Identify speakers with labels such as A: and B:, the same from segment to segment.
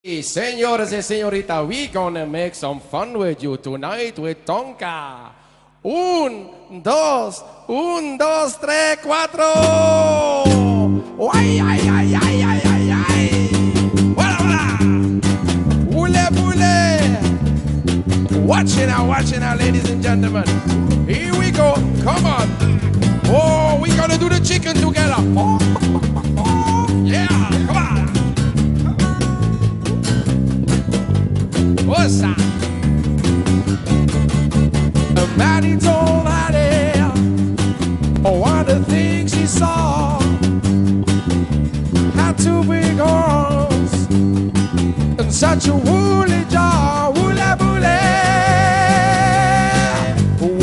A: Senores and señorita, we gonna make some fun with you tonight with Tonca. Un, dos, tres, cuatro. Ay, ay, ay, ay, ay, ay, ay. Hola, hola. Ule, ule. Watch it now, ladies and gentlemen. Here we go. Come on. Oh, we gonna do the chicken together. Oh, yeah, come on. What's that? Maddie told Addie all the things she saw. Had two big arms and such a woolly jaw. Woolly bully,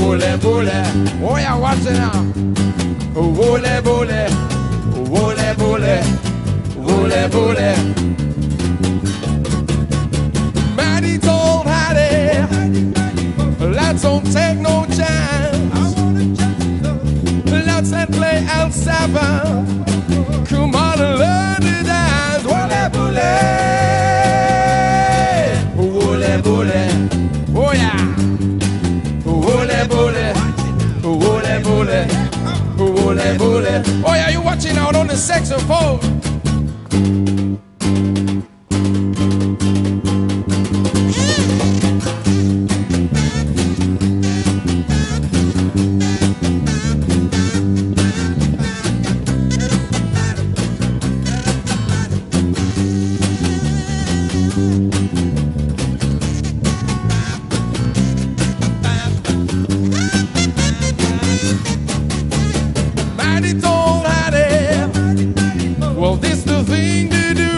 A: woolly bully. Oh yeah, watch it now. Woolly bully, woolly bully, woolly bully. Maddie told Hattie, let's don't take no chance. Let's play L7. Come on and learn to dance. Woolly bully, woolly bully. Oh yeah. Woolly bully, woolly bully, woolly bully. Oh yeah, you watching out on the saxophone. Well, this the thing to do.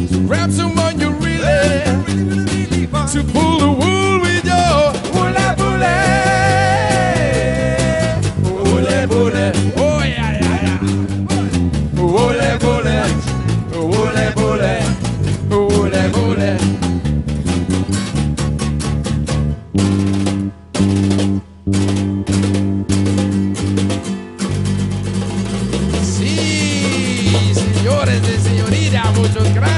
A: So grab someone you really to pull the wool with your woolly bully, woolly bully. Oh yeah, yeah, yeah. Woolly bully, woolly bully, woolly bully. Señores y señoritas, muchas gracias.